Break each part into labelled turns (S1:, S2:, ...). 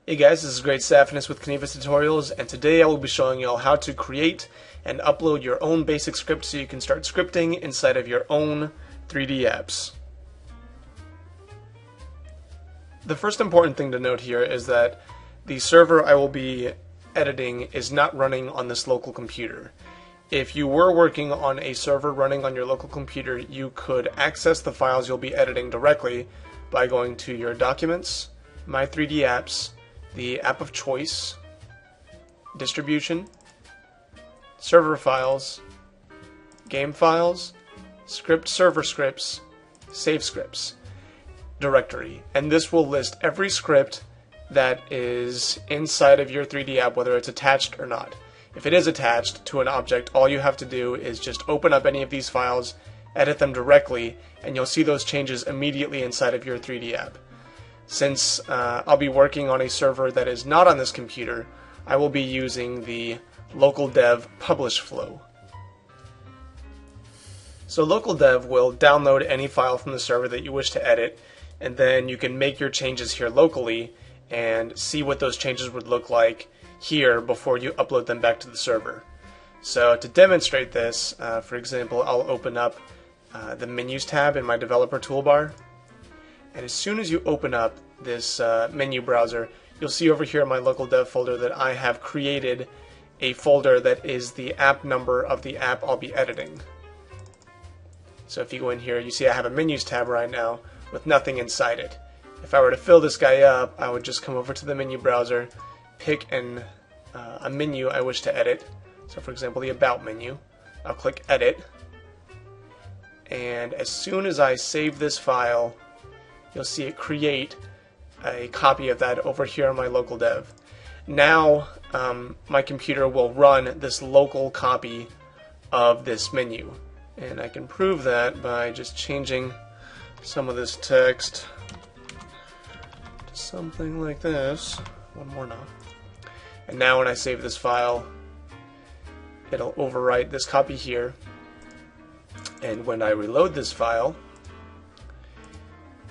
S1: Hey guys, this is Great Staffiness with Kaneva Tutorials, and today I will be showing you all how to create and upload your own basic script so you can start scripting inside of your own 3D apps. The first important thing to note here is that the server I will be editing is not running on this local computer. If you were working on a server running on your local computer, you could access the files you'll be editing directly by going to your Documents, My 3D Apps, the app of choice, distribution, server files, game files, script server scripts, save scripts directory. And this will list every script that is inside of your 3D app, whether it's attached or not. If it is attached to an object, all you have to do is just open up any of these files, edit them directly, and you'll see those changes immediately inside of your 3D app. Since I'll be working on a server that is not on this computer, I will be using the local dev publish flow. So local dev will download any file from the server that you wish to edit, and then you can make your changes here locally and see what those changes would look like here before you upload them back to the server. So to demonstrate this, for example, I'll open up the Menus tab in my developer toolbar. And as soon as you open up this menu browser, you'll see over here in my local dev folder that I have created a folder that is the app number of the app I'll be editing. So if you go in here, you see I have a Menus tab right now with nothing inside it. If I were to fill this guy up, I would just come over to the menu browser, pick a menu I wish to edit. So for example, the About menu. I'll click Edit. And as soon as I save this file, you'll see it create a copy of that over here on my local dev. Now my computer will run this local copy of this menu. And I can prove that by just changing some of this text to something like this. One more now. And now when I save this file, it'll overwrite this copy here. And when I reload this file,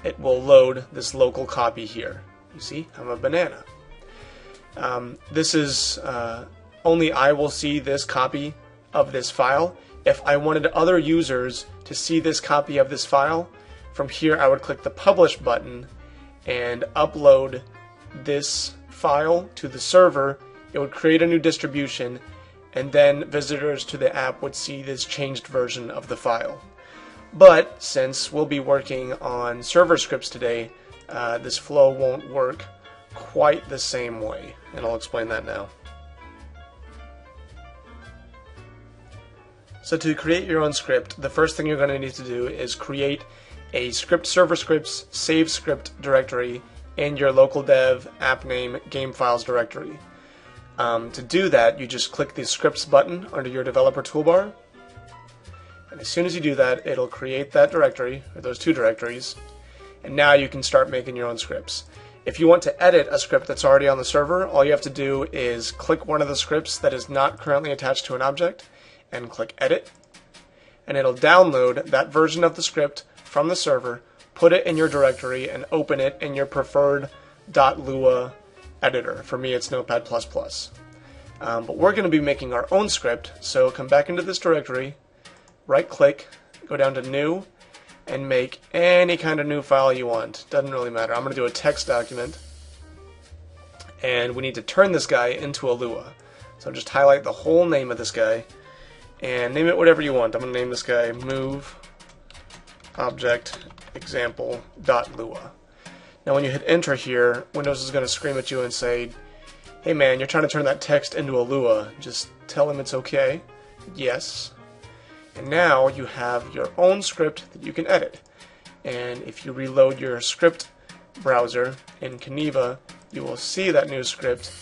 S1: it will load this local copy here. You see, I'm a banana. This is only I will see this copy of this file. If I wanted other users to see this copy of this file, from here I would click the Publish button and upload this file to the server. It would create a new distribution, and then visitors to the app would see this changed version of the file. But since we'll be working on server scripts today, this flow won't work quite the same way, and I'll explain that now. So to create your own script, the first thing you're going to need to do is create a script server scripts save script directory in your local dev app name game files directory. To do that, you just click the scripts button under your developer toolbar. And as soon as you do that, it'll create that directory, or those two directories, and now you can start making your own scripts. If you want to edit a script that's already on the server, all you have to do is click one of the scripts that is not currently attached to an object, and click Edit, and it'll download that version of the script from the server, put it in your directory, and open it in your preferred .lua editor. For me, it's Notepad++. But we're going to be making our own script, so come back into this directory, right-click, go down to New, and make any kind of new file you want. Doesn't really matter. I'm going to do a text document, and we need to turn this guy into a Lua. So just highlight the whole name of this guy, and name it whatever you want. I'm going to name this guy Move Object Example.lua. Now when you hit enter here, Windows is going to scream at you and say, hey man, you're trying to turn that text into a Lua. Just tell him it's okay. Yes. And now you have your own script that you can edit. And if you reload your script browser in Kaneva, you will see that new script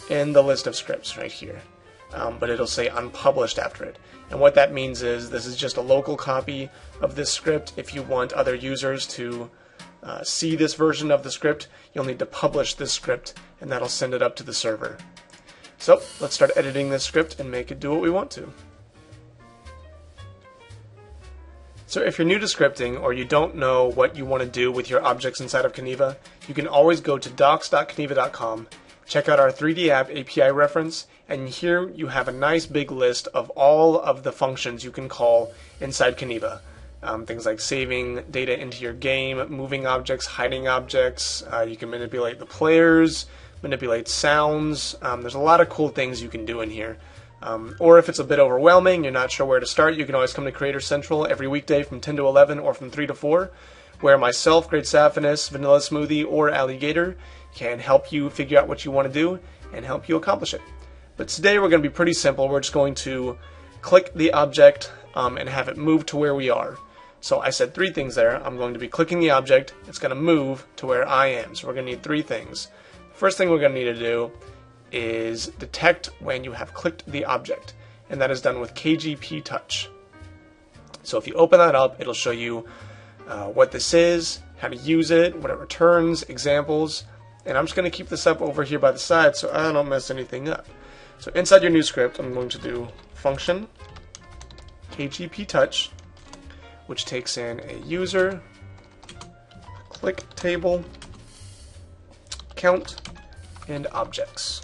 S1: in the list of scripts right here. But it'll say unpublished after it. And what that means is this is just a local copy of this script. If you want other users to see this version of the script, you'll need to publish this script, and that'll send it up to the server. So let's start editing this script and make it do what we want to. So if you're new to scripting, or you don't know what you want to do with your objects inside of Kaneva, you can always go to docs.kaneva.com check out our 3D app API reference, and here you have a nice big list of all of the functions you can call inside Kaneva. Things like saving data into your game, moving objects, hiding objects. You can manipulate the players, manipulate sounds. There's a lot of cool things you can do in here. Or if it's a bit overwhelming, you're not sure where to start, you can always come to Creator Central every weekday from 10 to 11 or from 3 to 4, where myself, Great Saphinus, Vanilla Smoothie, or Alligator can help you figure out what you want to do and help you accomplish it. But today we're going to be pretty simple. We're just going to click the object and have it move to where we are. So I said 3 things there. I'm going to be clicking the object. It's going to move to where I am. So we're going to need 3 things. First thing we're going to need to do is detect when you have clicked the object, and that is done with KGP Touch. So if you open that up, it'll show you what this is, how to use it, what it returns, examples, and I'm just going to keep this up over here by the side so I don't mess anything up. So inside your new script, I'm going to do function KGP Touch, which takes in a user, click table, count, and objects.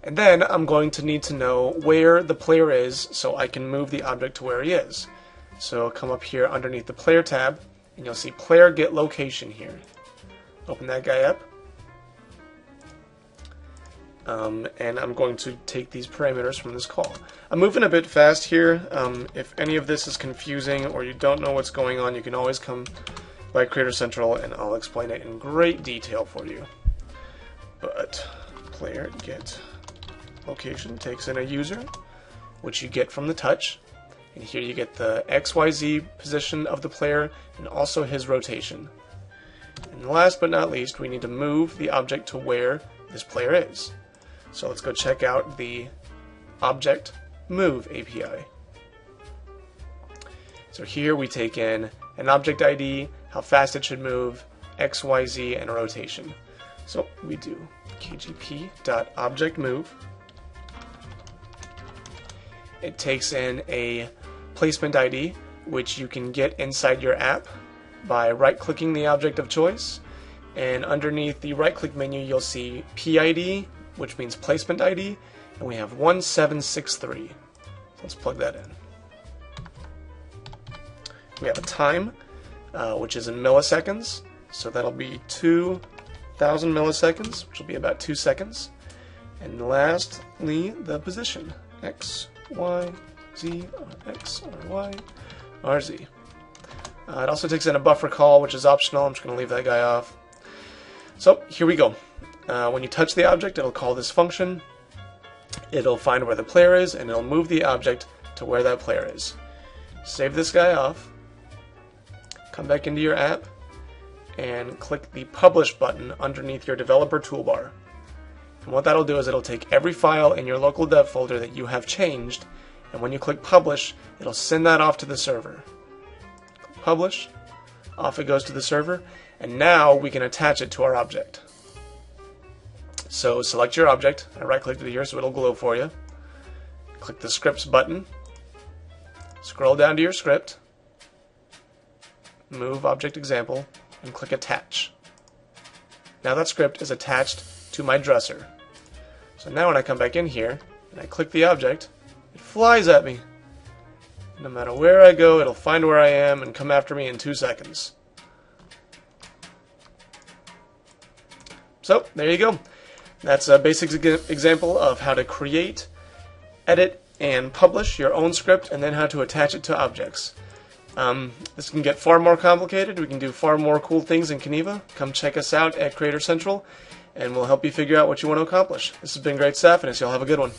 S1: And then I'm going to need to know where the player is so I can move the object to where he is. So come up here underneath the player tab and you'll see player get location here. Open that guy up. And I'm going to take these parameters from this call. I'm moving a bit fast here. If any of this is confusing or you don't know what's going on, you can always come by Creator Central and I'll explain it in great detail for you. But player get location takes in a user, which you get from the touch, and here you get the XYZ position of the player and also his rotation. And last but not least, we need to move the object to where this player is. So let's go check out the object move API. So here we take in an object ID, how fast it should move, XYZ, and a rotation. So we do kgp.objectMove. It takes in a placement ID, which you can get inside your app by right-clicking the object of choice. And underneath the right-click menu, you'll see PID, which means placement ID, and we have 1763. So let's plug that in. We have a time, which is in milliseconds, so that'll be 2,000 milliseconds, which will be about 2 seconds. And lastly, the position, X, Y, Z, or X, or Y, or Z. It also takes in a buffer call, which is optional. I'm just going to leave that guy off. So here we go. When you touch the object, it'll call this function. It'll find where the player is, and it'll move the object to where that player is. Save this guy off. Come back into your app, and click the Publish button underneath your developer toolbar. And what that'll do is it'll take every file in your local dev folder that you have changed, and when you click Publish, it'll send that off to the server. Publish, off it goes to the server, and now we can attach it to our object. So select your object. I right-clicked it here so it'll glow for you. Click the Scripts button. Scroll down to your script. Move Object Example, and click Attach. Now that script is attached to my dresser. So now when I come back in here and I click the object, it flies at me. No matter where I go, it'll find where I am and come after me in 2 seconds. So there you go. That's a basic example of how to create, edit, and publish your own script, and then how to attach it to objects. This can get far more complicated. We can do far more cool things in Kaneva. Come check us out at Creator Central, and we'll help you figure out what you want to accomplish. This has been Great Saphinus. Y'all have a good one.